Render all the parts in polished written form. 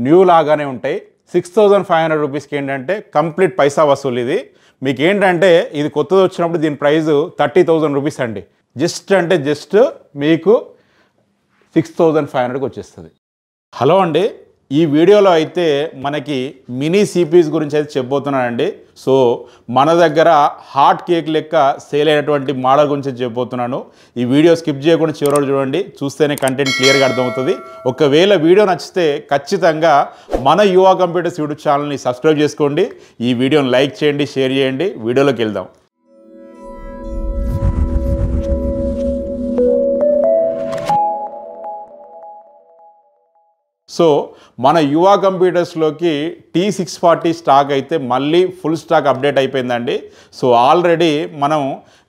New లాగానే ఉంటాయి. 6500 రూపీస్కి ఏంటంటే కంప్లీట్ పైసా వసూలు. ఇది మీకు ఏంటంటే ఇది కొత్తది వచ్చినప్పుడు దీని ప్రైస్ 30,000 రూపీస్ అండి. జస్ట్ మీకు 6500కి వచ్చేస్తుంది. హలో అండి, ఈ వీడియోలో అయితే మనకి మినీ సిపీస్ గురించి అయితే చెప్పబోతున్నానండి. సో మన దగ్గర హాట్ కేక్ లెక్క సేల్ అయినటువంటి మోడల్ గురించి చెప్పబోతున్నాను. ఈ వీడియో స్కిప్ చేయకుండా చివరి చూడండి, చూస్తేనే కంటెంట్ క్లియర్గా అర్థమవుతుంది. ఒకవేళ వీడియో నచ్చితే ఖచ్చితంగా మన యువ కంప్యూటర్స్ యూట్యూబ్ ఛానల్ని సబ్స్క్రైబ్ చేసుకోండి. ఈ వీడియోని లైక్ చేయండి, షేర్ చేయండి. వీడియోలోకి వెళ్దాం. సో మన యువ కంప్యూటర్స్లోకి T640 స్టాక్ అయితే మళ్ళీ ఫుల్ స్టాక్ అప్డేట్ అయిపోయిందండి. సో ఆల్రెడీ మనం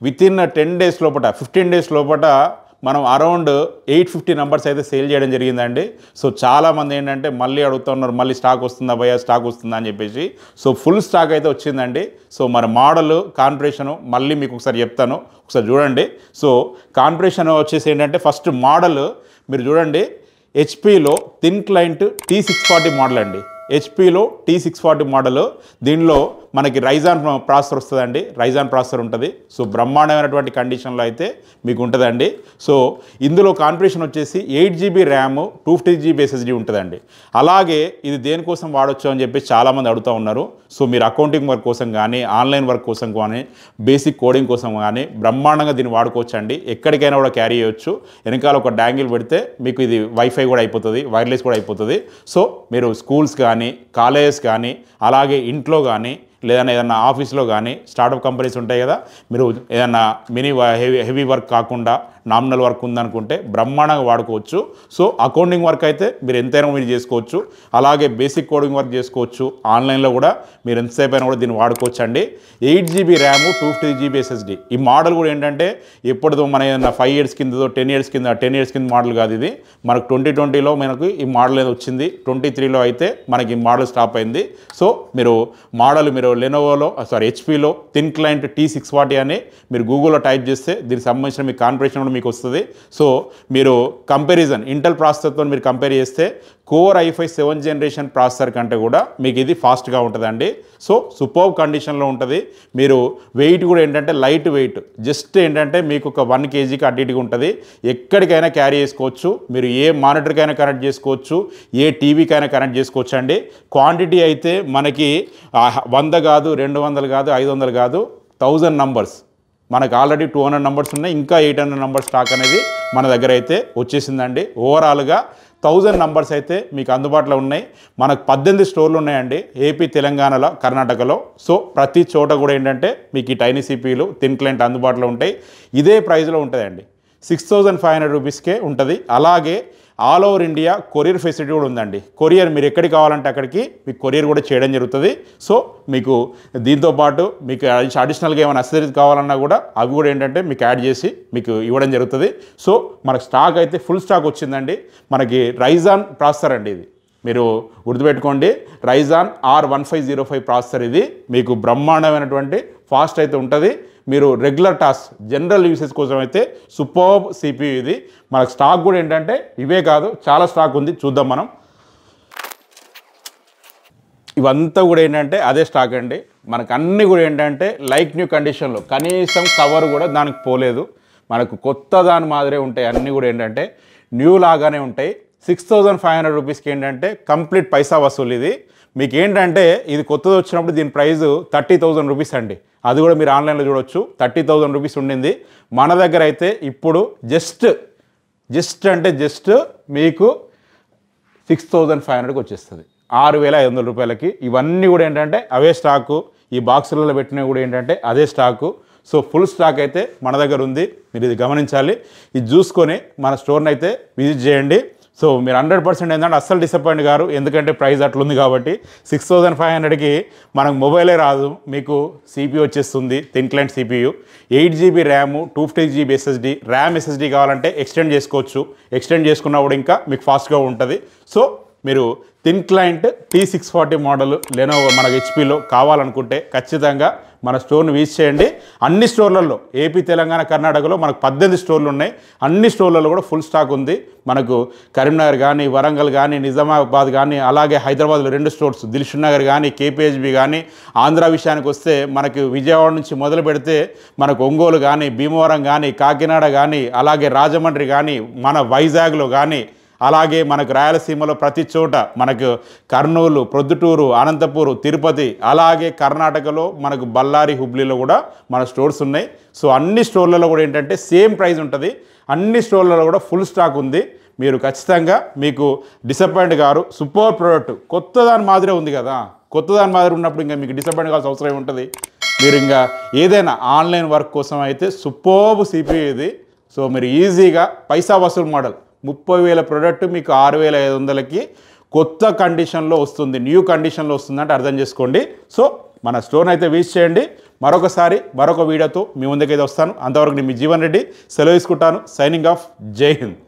వితిన్ 10 డేస్ లోపల 15 డేస్ లోపల మనం అరౌండ్ 850 నెంబర్స్ అయితే సేల్ చేయడం జరిగిందండి. సో చాలామంది ఏంటంటే మళ్ళీ అడుగుతున్నారు, మళ్ళీ స్టాక్ వస్తుందా భయ్యా, స్టాక్ వస్తుందా అని చెప్పేసి. సో ఫుల్ స్టాక్ అయితే వచ్చిందండి. సో మన మోడల్ కాన్ఫిగరేషన్ మళ్ళీ మీకు ఒకసారి చెప్తాను, ఒకసారి చూడండి. సో కాన్ఫిగరేషన్ వచ్చేసి ఏంటంటే ఫస్ట్ మోడల్ మీరు చూడండి, హెచ్పిలో థిన్ క్లయింట్ T640 మోడల్ అండి. హెచ్పిలో T640 మోడల్. దీనిలో మనకి రైజాన్ ప్రాసెసర్ వస్తుందండి, రైజాన్ ప్రాసెసర్ ఉంటుంది. సో బ్రహ్మాండమైనటువంటి కండిషన్లో అయితే మీకు ఉంటుందండి. సో ఇందులో కాన్ఫిగరేషన్ వచ్చేసి 8GB ర్యామ్ 250GB SSD ఉంటుందండి. అలాగే ఇది దేనికోసం వాడచ్చు అని చెప్పి చాలామంది అడుగుతూ ఉన్నారు. సో మీరు అకౌంటింగ్ వర్క్ కోసం కానీ, ఆన్లైన్ వర్క్ కోసం కానీ, బేసిక్ కోడింగ్ కోసం కానీ బ్రహ్మాండంగా దీన్ని వాడుకోవచ్చు అండి. ఎక్కడికైనా కూడా క్యారీ చేయొచ్చు. వెనకాల ఒక డాంగిల్ పెడితే మీకు ఇది వైఫై కూడా అయిపోతుంది, వైర్లెస్ కూడా అయిపోతుంది. సో మీరు స్కూల్స్ కానీ, కాలేజెస్ కానీ, అలాగే ఇంట్లో కానీ, లేదన్నా ఏదన్నా ఆఫీస్లో కానీ, స్టార్టప్ కంపెనీస్ ఉంటాయి కదా, మీరు ఏదన్నా మినీ హెవీ వర్క్ కాకుండా నామినల్ వర్క్ ఉందనుకుంటే బ్రహ్మాండంగా వాడుకోవచ్చు. సో అకౌంటింగ్ వర్క్ అయితే మీరు ఎంతైనా మీరు చేసుకోవచ్చు. అలాగే బేసిక్ కోడింగ్ వర్క్ చేసుకోవచ్చు. ఆన్లైన్లో కూడా మీరు ఎంతసేపు అయినా కూడా దీన్ని వాడుకోవచ్చు అండి. 8GB RAM 250GB SSD. ఈ మోడల్ కూడా ఏంటంటే ఎప్పటిదో మన ఏదన్నా 5 ఇయర్స్ కిందదో 10 ఇయర్స్ కింద మోడల్ కాదు ఇది. మనకు 2020లో మనకు ఈ మోడల్ ఏదో వచ్చింది. 23లో అయితే మనకి ఈ మోడల్ స్టాప్ అయింది. సో మీరు లెనోవోలో హెచ్పిలో థిన్ క్లయింట్ T640 అని మీరు గూగుల్లో టైప్ చేస్తే దీనికి సంబంధించిన మీ కాన్ఫిగరేషన్ మీకు వస్తుంది. సో మీరు కంపారిజన్ ఇంటెల్ ప్రాసెసర్తో మీరు కంపేర్ చేస్తే core i5 7th generation processor కంటే కూడా మీకు ఇది ఫాస్ట్గా ఉంటుందండి. సో సూపర్బ్ కండిషన్లో ఉంటుంది. మీరు వెయిట్ కూడా ఏంటంటే లైట్ వెయిట్, జస్ట్ ఏంటంటే మీకు ఒక 1 kgకి అటు ఇటుగా ఉంటుంది. ఎక్కడికైనా క్యారీ చేసుకోవచ్చు. మీరు ఏ మానిటర్కైనా కనెక్ట్ చేసుకోవచ్చు, ఏ టీవీకైనా కనెక్ట్ చేసుకోవచ్చు అండి. క్వాంటిటీ అయితే మనకి 100 కాదు, 200 కాదు, 500 కాదు, 1000 నంబర్స్. మనకు ఆల్రెడీ 200 నంబర్స్ ఉన్నాయి, ఇంకా 800 నంబర్స్ స్టాక్ అనేది మన దగ్గర అయితే వచ్చేసిందండి. ఓవరాల్గా 1000 నంబర్స్ అయితే మీకు అందుబాటులో ఉన్నాయి. మనకు 18 స్టోర్లు ఉన్నాయండి ఏపీ, తెలంగాణలో, కర్ణాటకలో. సో ప్రతి చోట కూడా ఏంటంటే మీకు ఈ టైనీ సిపిలు థిన్ క్లయింట్ అందుబాటులో ఉంటాయి. ఇదే ప్రైస్లో ఉంటుందండి, 6500 రూపీస్కే ఉంటుంది. అలాగే all over India courier facility కూడా ఉందండి. కొరియర్ మీరు ఎక్కడికి కావాలంటే అక్కడికి మీకు కొరియర్ కూడా చేయడం జరుగుతుంది. సో మీకు దీంతోపాటు మీకు అడిషనల్గా ఏమైనా అసెసరీస్ కావాలన్నా కూడా అవి కూడా ఏంటంటే మీకు యాడ్ చేసి మీకు ఇవ్వడం జరుగుతుంది. సో మనకు స్టాక్ అయితే ఫుల్ స్టాక్ వచ్చిందండి. మనకి రైజాన్ ప్రాసెసర్ అండి ఇది, మీరు గుర్తుపెట్టుకోండి. రైజాన్ R1505 ప్రాసెసర్ ఇది. మీకు బ్రహ్మాండమైనటువంటి ఫాస్ట్ అయితే ఉంటుంది. మీరు రెగ్యులర్ టాస్క్ జనరల్ యూసేజ్ కోసం అయితే సూపర్బ్ సిపియు ఇది. మనకు స్టాక్ కూడా ఏంటంటే ఇవే కాదు, చాలా స్టాక్ ఉంది, చూద్దాం మనం. ఇవంతా కూడా ఏంటంటే అదే స్టాక్ అండి. మనకు అన్నీ కూడా ఏంటంటే లైక్ న్యూ కండిషన్లో, కనీసం కవర్ కూడా దానికి పోలేదు. మనకు కొత్త దాని మాదిరే ఉంటాయి. అన్నీ కూడా ఏంటంటే న్యూ లాగానే ఉంటాయి. 6500 రూపీస్కి ఏంటంటే కంప్లీట్ పైసా వసూలు. ఇది మీకు ఏంటంటే ఇది కొత్తది వచ్చినప్పుడు దీని ప్రైస్ 30,000 రూపీస్ అండి. అది కూడా మీరు ఆన్లైన్లో చూడవచ్చు. 30,000 రూపీస్ ఉండింది. మన దగ్గర అయితే ఇప్పుడు జస్ట్ మీకు 6500కి వచ్చేస్తుంది, 6500 రూపాయలకి. ఇవన్నీ కూడా ఏంటంటే అవే స్టాకు. ఈ బాక్సులలో పెట్టినవి కూడా ఏంటంటే అదే స్టాకు. సో ఫుల్ స్టాక్ అయితే మన దగ్గర ఉంది, మీరు ఇది గమనించాలి. ఇది చూసుకొని మన స్టోర్ని అయితే విజిట్ చేయండి. సో మీరు 100% ఏంటంటే అస్సలు డిసప్పాయింట్ గారు, ఎందుకంటే ప్రైస్ అట్లుంది కాబట్టి. 6500కి మనకు మొబైలే రాదు, మీకు సిపియూ వచ్చేస్తుంది, thin client CPU. 8GB RAM 250GB SSD. RAM SSD కావాలంటే ఎక్స్టెండ్ చేసుకోవచ్చు. ఎక్స్టెండ్ చేసుకున్నప్పుడు ఇంకా మీకు ఫాస్ట్గా ఉంటుంది. సో మీరు thin client T640 model Lenovo మనకు హెచ్పిలో కావాలనుకుంటే ఖచ్చితంగా మన స్టోర్ని విజిట్ చేయండి. అన్ని స్టోర్లలో ఏపీ, తెలంగాణ, కర్ణాటకలో మనకు 18 స్టోర్లు ఉన్నాయి. అన్ని స్టోర్లలో కూడా ఫుల్ స్టాక్ ఉంది. మనకు కరీంనగర్ కానీ, వరంగల్ కానీ, నిజామాబాద్ కానీ, అలాగే హైదరాబాద్లో 2 స్టోర్స్, దిల్షుక్ నగర్ కానీ, కేపీహెచ్బి కానీ. ఆంధ్ర విషయానికి వస్తే మనకు విజయవాడ నుంచి మొదలు పెడితే మనకు ఒంగోలు కానీ, భీమవరం కానీ, కాకినాడ కానీ, అలాగే రాజమండ్రి కానీ, మన వైజాగ్లో కానీ, అలాగే మనకు రాయలసీమలో ప్రతి చోట, మనకు కర్నూలు, ప్రొద్దుటూరు, అనంతపూరు, తిరుపతి, అలాగే కర్ణాటకలో మనకు బళ్ళారి, హుబ్లీలో కూడా మన స్టోర్స్ ఉన్నాయి. సో అన్ని స్టోర్లలో కూడా ఏంటంటే సేమ్ ప్రైస్ ఉంటుంది. అన్ని స్టోర్లలో కూడా ఫుల్ స్టాక్ ఉంది. మీరు ఖచ్చితంగా మీకు డిసప్పాయింట్ గారు. సూపర్ ప్రోడక్ట్, కొత్త దాని మాదిరే ఉంది కదా. కొత్త దాని మాదిరి ఉన్నప్పుడు ఇంకా మీకు డిసప్పాయింట్ కావాల్సిన అవసరం ఉంటుంది. మీరు ఇంకా ఏదైనా ఆన్లైన్ వర్క్ కోసం అయితే సూపర్బ్ సిపియు ఇది. సో మీరు ఈజీగా పైసా వసూలు మోడల్ 30,000 ప్రోడక్ట్ మీకు 6,500కి కొత్త కండిషన్లో వస్తుంది, న్యూ కండిషన్లో వస్తుందంటే అర్థం చేసుకోండి. సో మన స్టోర్ని అయితే విజిట్ చేయండి. మరొకసారి మరొక వీడియోతో మీ ముందుకైతే వస్తాను. అంతవరకు నేను మీ జీవన్ రెడ్డి సెలవు తీసుకుంటాను. Signing off. జై హింద్.